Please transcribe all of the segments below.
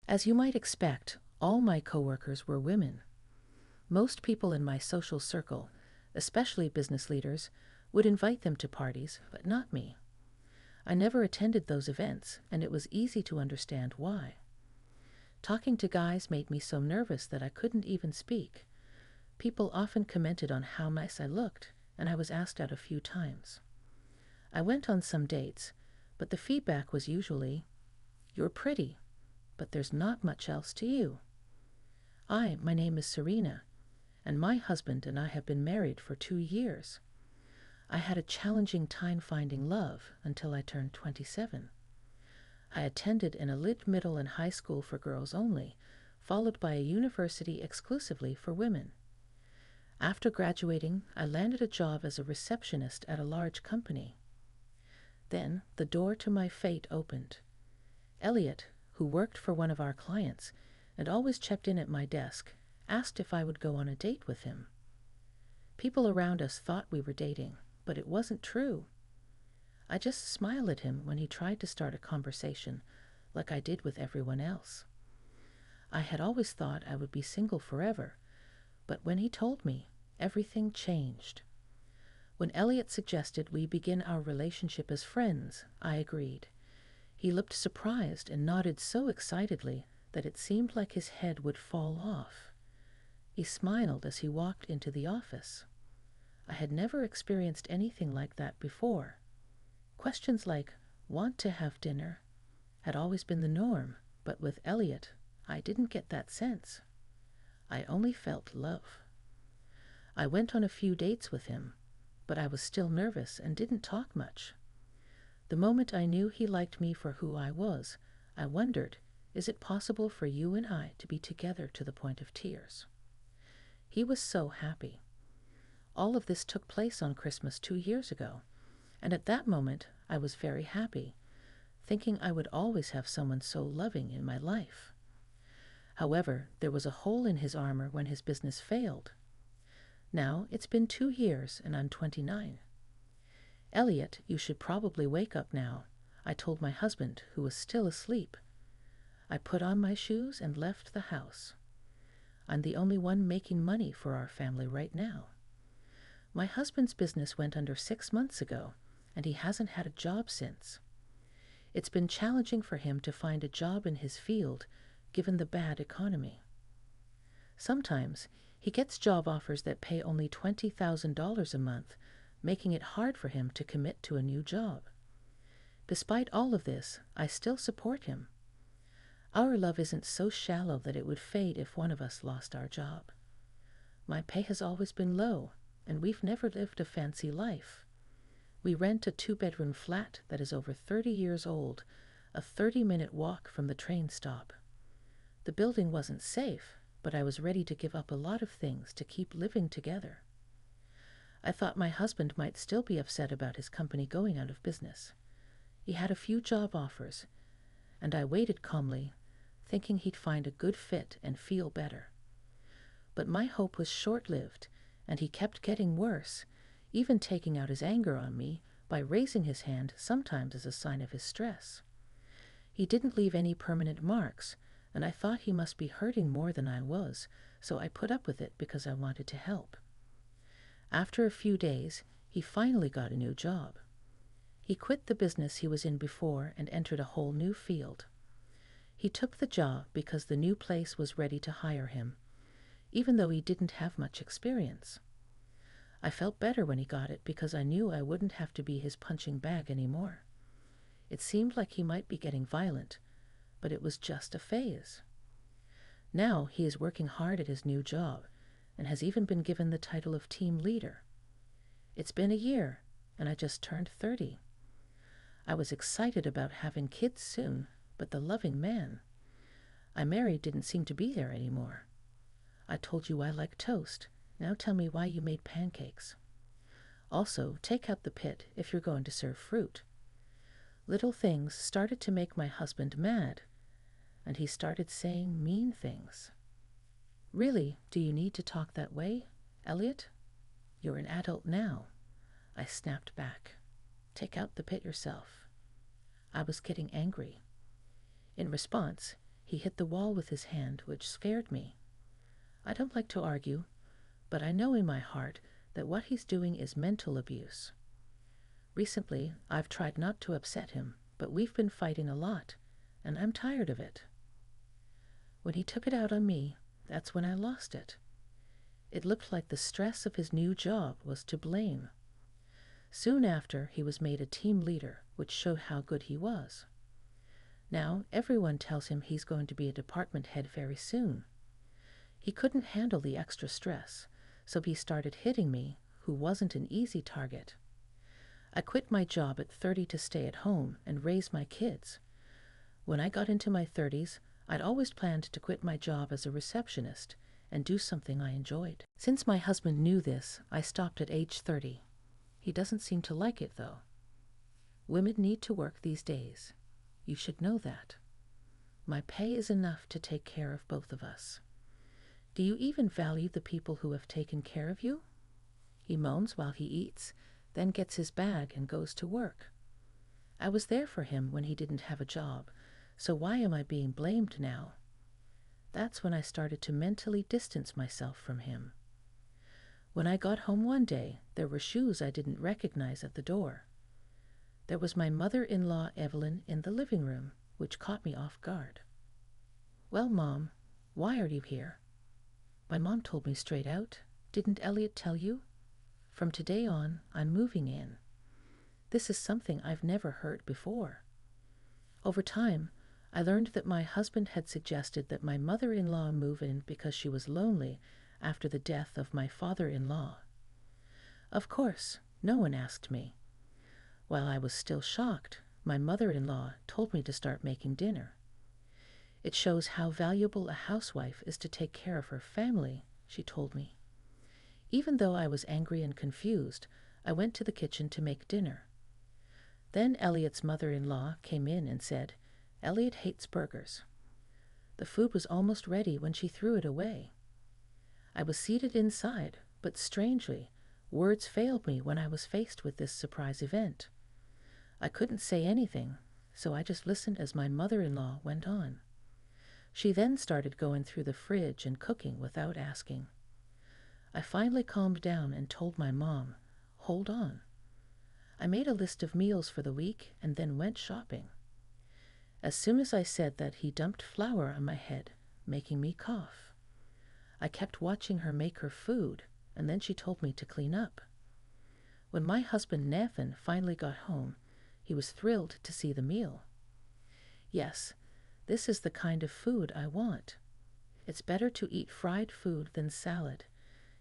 As you might expect, all my coworkers were women. Most people in my social circle, especially business leaders, would invite them to parties, but not me. I never attended those events, and it was easy to understand why. Talking to guys made me so nervous that I couldn't even speak. People often commented on how nice I looked, and I was asked out a few times. I went on some dates, but the feedback was usually, "You're pretty, but there's not much else to you." My name is Serena, and my husband and I have been married for 2 years. I had a challenging time finding love until I turned 27. I attended an elite middle and high school for girls only, followed by a university exclusively for women. After graduating, I landed a job as a receptionist at a large company. Then the door to my fate opened. Elliot, who worked for one of our clients and always checked in at my desk, asked if I would go on a date with him. People around us thought we were dating, but it wasn't true. I just smiled at him when he tried to start a conversation, like I did with everyone else. I had always thought I would be single forever, but when he told me, everything changed. When Elliot suggested we begin our relationship as friends, I agreed. He looked surprised and nodded so excitedly that it seemed like his head would fall off. He smiled as he walked into the office. I had never experienced anything like that before. Questions like, "Want to have dinner?" had always been the norm, but with Elliot, I didn't get that sense. I only felt love. I went on a few dates with him, but I was still nervous and didn't talk much. The moment I knew he liked me for who I was, I wondered, is it possible for you and I to be together to the point of tears? He was so happy. All of this took place on Christmas 2 years ago, and at that moment I was very happy, thinking I would always have someone so loving in my life. However, there was a hole in his armor when his business failed. Now it's been 2 years and I'm 29. "Elliot, you should probably wake up now," I told my husband, who was still asleep. I put on my shoes and left the house. I'm the only one making money for our family right now. My husband's business went under 6 months ago, and he hasn't had a job since. It's been challenging for him to find a job in his field, given the bad economy. Sometimes he gets job offers that pay only $20,000 a month, making it hard for him to commit to a new job. Despite all of this, I still support him. Our love isn't so shallow that it would fade if one of us lost our job. My pay has always been low, and we've never lived a fancy life. We rent a 2-bedroom flat that is over 30 years old, a 30-minute walk from the train stop. The building wasn't safe, but I was ready to give up a lot of things to keep living together. I thought my husband might still be upset about his company going out of business. He had a few job offers, and I waited calmly, thinking he'd find a good fit and feel better. But my hope was short-lived, and he kept getting worse, even taking out his anger on me by raising his hand sometimes as a sign of his stress. He didn't leave any permanent marks, and I thought he must be hurting more than I was, so I put up with it because I wanted to help. After a few days, he finally got a new job. He quit the business he was in before and entered a whole new field. He took the job because the new place was ready to hire him, even though he didn't have much experience. I felt better when he got it because I knew I wouldn't have to be his punching bag anymore. It seemed like he might be getting violent, but it was just a phase. Now he is working hard at his new job and has even been given the title of team leader. It's been a year, and I just turned 30. I was excited about having kids soon, but the loving man I married didn't seem to be there anymore. I told you I like toast. Now tell me why you made pancakes. Also, take out the pit if you're going to serve fruit. Little things started to make my husband mad, and he started saying mean things. "Really, do you need to talk that way, Elliot? You're an adult now." I snapped back. "Take out the pit yourself." I was getting angry. In response, He hit the wall with his hand, which scared me. I don't like to argue, but I know in my heart that what he's doing is mental abuse. Recently, I've tried not to upset him, but we've been fighting a lot, and I'm tired of it. When he took it out on me, that's when I lost it. It looked like the stress of his new job was to blame. Soon after, he was made a team leader, which showed how good he was. Now, everyone tells him he's going to be a department head very soon. He couldn't handle the extra stress, so he started hitting me, who wasn't an easy target. I quit my job at 30 to stay at home and raise my kids. When I got into my 30s, I'd always planned to quit my job as a receptionist and do something I enjoyed. Since my husband knew this, I stopped at age 30. He doesn't seem to like it, though. Women need to work these days. You should know that. My pay is enough to take care of both of us. Do you even value the people who have taken care of you? He moans while he eats, then gets his bag and goes to work. I was there for him when he didn't have a job, so why am I being blamed now? That's when I started to mentally distance myself from him. When I got home one day, there were shoes I didn't recognize at the door. There was my mother-in-law, Evelyn, in the living room, which caught me off guard. "Well, Mom, why are you here?" My mom told me straight out. "Didn't Elliot tell you? From today on, I'm moving in." This is something I've never heard before. Over time, I learned that my husband had suggested that my mother-in-law move in because she was lonely after the death of my father-in-law. Of course, no one asked me. While I was still shocked, my mother-in-law told me to start making dinner. "It shows how valuable a housewife is to take care of her family," she told me. Even though I was angry and confused, I went to the kitchen to make dinner. Then Elliot's mother-in-law came in and said, "Elliot hates burgers." The food was almost ready when she threw it away. I was seated inside, but strangely, words failed me when I was faced with this surprise event. I couldn't say anything, so I just listened as my mother-in-law went on. She then started going through the fridge and cooking without asking. I finally calmed down and told my mom, "Hold on." I made a list of meals for the week and then went shopping. As soon as I said that, he dumped flour on my head, making me cough. I kept watching her make her food, and then she told me to clean up. When my husband Nathan finally got home, he was thrilled to see the meal. "Yes, this is the kind of food I want. It's better to eat fried food than salad,"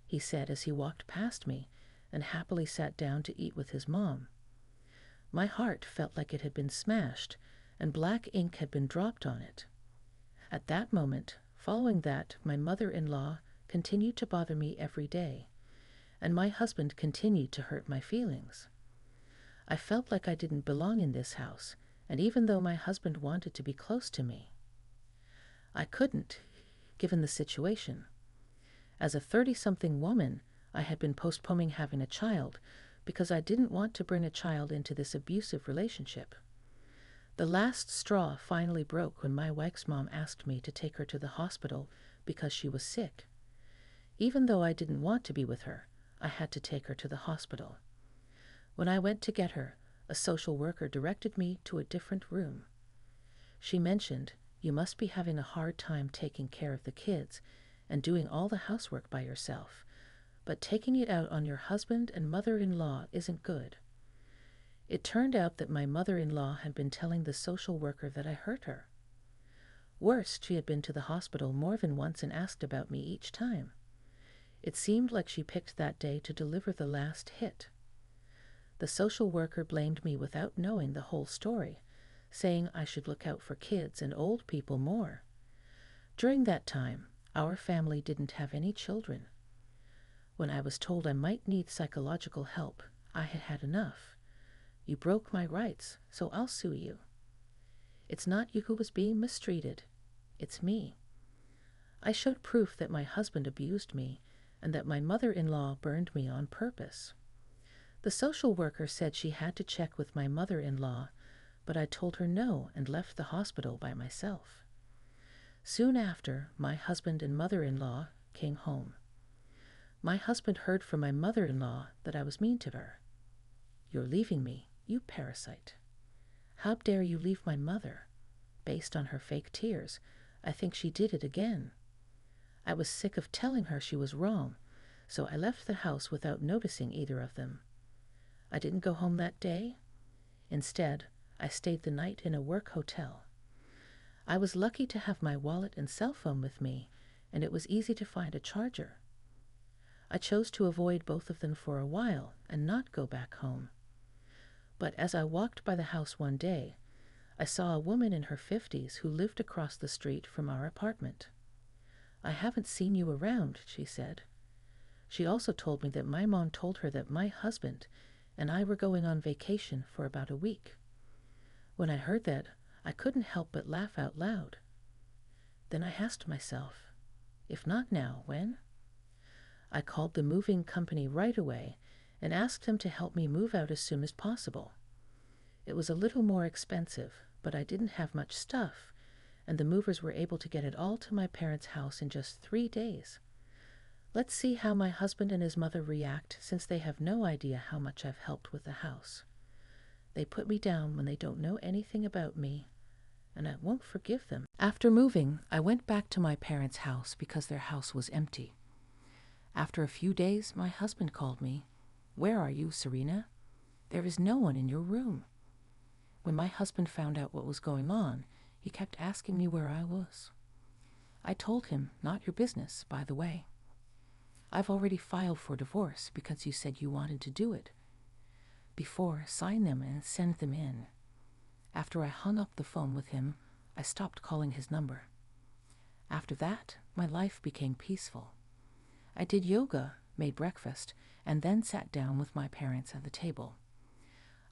he said as he walked past me and happily sat down to eat with his mom. My heart felt like it had been smashed, and black ink had been dropped on it. At that moment, following that, my mother-in-law continued to bother me every day, and my husband continued to hurt my feelings. I felt like I didn't belong in this house, and even though my husband wanted to be close to me, I couldn't, given the situation. As a 30-something woman, I had been postponing having a child because I didn't want to bring a child into this abusive relationship. The last straw finally broke when my wife's mom asked me to take her to the hospital because she was sick. Even though I didn't want to be with her, I had to take her to the hospital. When I went to get her, a social worker directed me to a different room. She mentioned, "You must be having a hard time taking care of the kids and doing all the housework by yourself, but taking it out on your husband and mother-in-law isn't good." It turned out that my mother-in-law had been telling the social worker that I hurt her. Worse, she had been to the hospital more than once and asked about me each time. It seemed like she picked that day to deliver the last hit. The social worker blamed me without knowing the whole story, saying I should look out for kids and old people more. During that time, our family didn't have any children. When I was told I might need psychological help, I had had enough. "You broke my rights, so I'll sue you." It's not you who was being mistreated. It's me. I showed proof that my husband abused me and that my mother-in-law burned me on purpose. The social worker said she had to check with my mother-in-law, but I told her no and left the hospital by myself. Soon after, my husband and mother-in-law came home. My husband heard from my mother-in-law that I was mean to her. "You're leaving me, you parasite. How dare you leave my mother?" Based on her fake tears, I think she did it again. I was sick of telling her she was wrong, so I left the house without noticing either of them. I didn't go home that day. Instead, I stayed the night in a work hotel. I was lucky to have my wallet and cell phone with me, and it was easy to find a charger. I chose to avoid both of them for a while and not go back home. But as I walked by the house one day, I saw a woman in her 50s who lived across the street from our apartment. "I haven't seen you around," she said. She also told me that my mom told her that my husband and I were going on vacation for about a week. When I heard that, I couldn't help but laugh out loud. Then I asked myself, if not now, when? I called the moving company right away and asked them to help me move out as soon as possible. It was a little more expensive, but I didn't have much stuff, and the movers were able to get it all to my parents' house in just 3 days. Let's see how my husband and his mother react, since they have no idea how much I've helped with the house. They put me down when they don't know anything about me, and I won't forgive them. After moving, I went back to my parents' house because their house was empty. After a few days, my husband called me. "Where are you, Serena? There is no one in your room." When my husband found out what was going on, he kept asking me where I was. I told him, "Not your business, by the way. I've already filed for divorce because you said you wanted to do it. Before, sign them and send them in." After I hung up the phone with him, I stopped calling his number. After that, my life became peaceful. I did yoga, made breakfast, and then sat down with my parents at the table.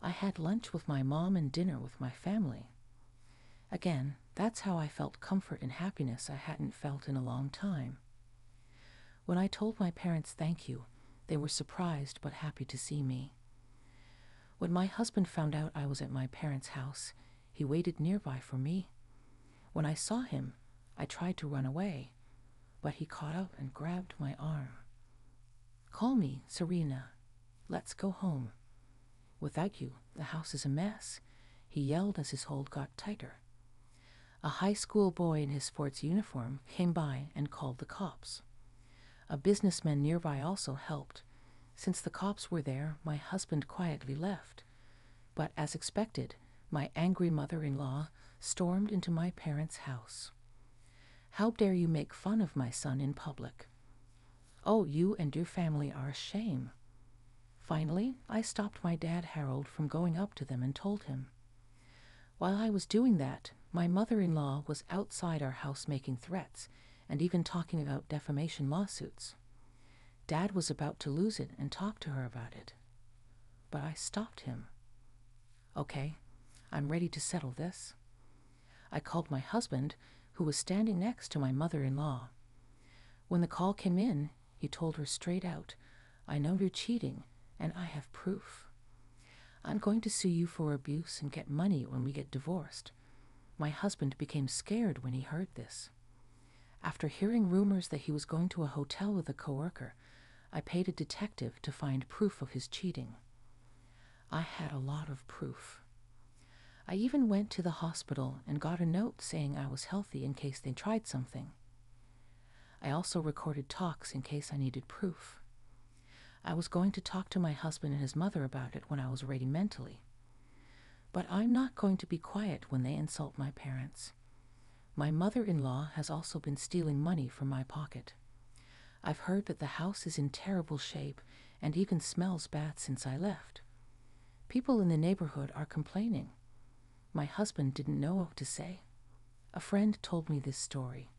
I had lunch with my mom and dinner with my family. Again, that's how I felt comfort and happiness I hadn't felt in a long time. When I told my parents thank you, they were surprised but happy to see me. When my husband found out I was at my parents' house, he waited nearby for me. When I saw him, I tried to run away, but he caught up and grabbed my arm. "Call me, Serena. Let's go home. Without you, the house is a mess," he yelled as his hold got tighter. A high school boy in his sports uniform came by and called the cops. A businessman nearby also helped. Since the cops were there, my husband quietly left. But as expected, my angry mother-in-law stormed into my parents' house. "How dare you make fun of my son in public? Oh, you and your family are a shame." Finally, I stopped my dad Harold from going up to them and told him. While I was doing that, my mother-in-law was outside our house making threats and even talking about defamation lawsuits. Dad was about to lose it and talk to her about it. But I stopped him. "Okay, I'm ready to settle this." I called my husband, who was standing next to my mother-in-law. When the call came in, he told her straight out, "I know you're cheating, and I have proof. I'm going to sue you for abuse and get money when we get divorced." My husband became scared when he heard this. After hearing rumors that he was going to a hotel with a coworker, I paid a detective to find proof of his cheating. I had a lot of proof. I even went to the hospital and got a note saying I was healthy in case they tried something. I also recorded talks in case I needed proof. I was going to talk to my husband and his mother about it when I was ready mentally. But I'm not going to be quiet when they insult my parents. My mother-in-law has also been stealing money from my pocket. I've heard that the house is in terrible shape and even smells bad since I left. People in the neighborhood are complaining. My husband didn't know what to say. A friend told me this story.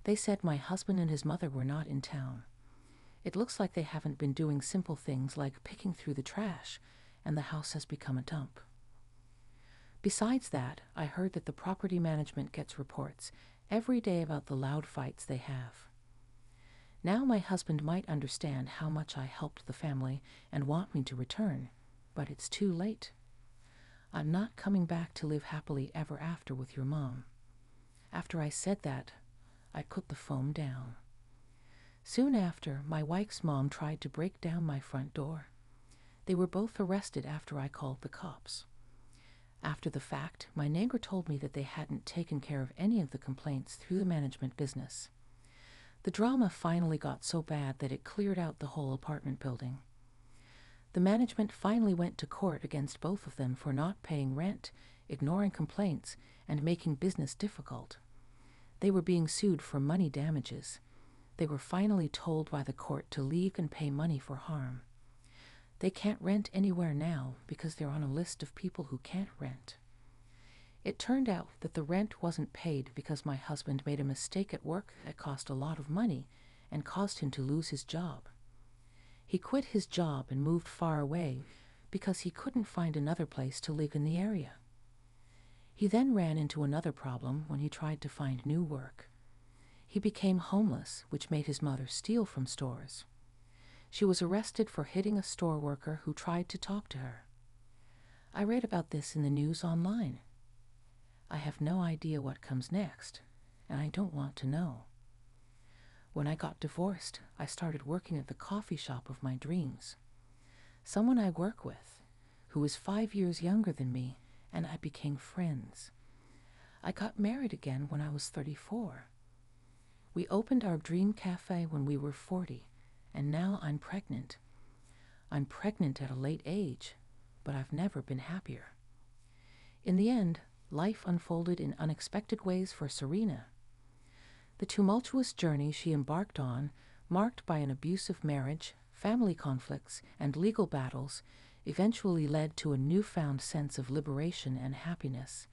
They said my husband and his mother were not in town. It looks like they haven't been doing simple things like picking through the trash, and the house has become a dump. Besides that, I heard that the property management gets reports every day about the loud fights they have. Now my husband might understand how much I helped the family and want me to return, but it's too late. I'm not coming back to live happily ever after with your mom. After I said that, I put the phone down. Soon after, my wife's mom tried to break down my front door. They were both arrested after I called the cops. After the fact, my neighbor told me that they hadn't taken care of any of the complaints through the management business. The drama finally got so bad that it cleared out the whole apartment building. The management finally went to court against both of them for not paying rent, ignoring complaints, and making business difficult. They were being sued for money damages. They were finally told by the court to leave and pay money for harm. They can't rent anywhere now because they're on a list of people who can't rent. It turned out that the rent wasn't paid because my husband made a mistake at work that cost a lot of money and caused him to lose his job. He quit his job and moved far away because he couldn't find another place to live in the area. He then ran into another problem when he tried to find new work. He became homeless, which made his mother steal from stores. She was arrested for hitting a store worker who tried to talk to her. I read about this in the news online. I have no idea what comes next, and I don't want to know. When I got divorced, I started working at the coffee shop of my dreams. Someone I work with, who is 5 years younger than me, and I became friends. I got married again when I was 34. We opened our dream cafe when we were 40, and now I'm pregnant. I'm pregnant at a late age, but I've never been happier. In the end, life unfolded in unexpected ways for Serena. The tumultuous journey she embarked on, marked by an abusive marriage, family conflicts, and legal battles, eventually led to a newfound sense of liberation and happiness.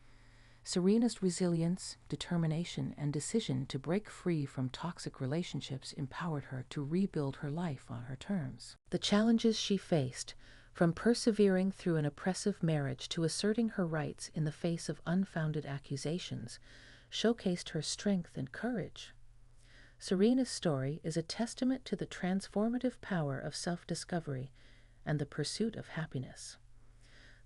Serena's resilience, determination, and decision to break free from toxic relationships empowered her to rebuild her life on her terms. The challenges she faced, from persevering through an oppressive marriage to asserting her rights in the face of unfounded accusations, showcased her strength and courage. Serena's story is a testament to the transformative power of self-discovery and the pursuit of happiness.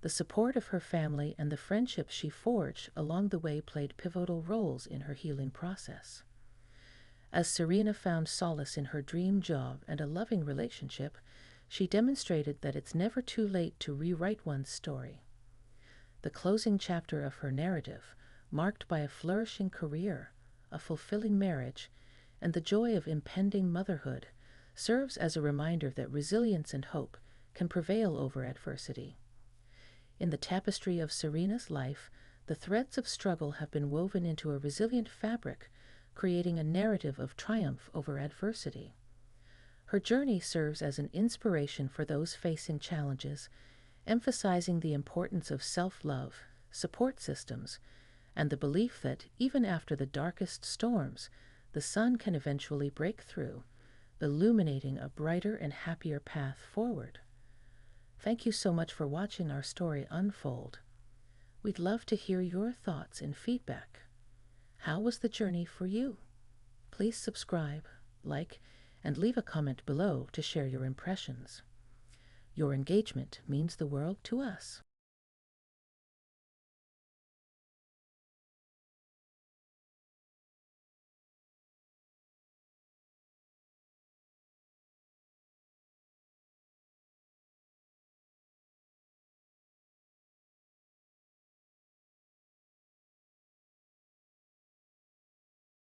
The support of her family and the friendships she forged along the way played pivotal roles in her healing process. As Serena found solace in her dream job and a loving relationship, she demonstrated that it's never too late to rewrite one's story. The closing chapter of her narrative, marked by a flourishing career, a fulfilling marriage, and the joy of impending motherhood, serves as a reminder that resilience and hope can prevail over adversity. In the tapestry of Serena's life, the threads of struggle have been woven into a resilient fabric, creating a narrative of triumph over adversity. Her journey serves as an inspiration for those facing challenges, emphasizing the importance of self-love, support systems, and the belief that even after the darkest storms, the sun can eventually break through, illuminating a brighter and happier path forward. Thank you so much for watching our story unfold. We'd love to hear your thoughts and feedback. How was the journey for you? Please subscribe, like, and leave a comment below to share your impressions. Your engagement means the world to us.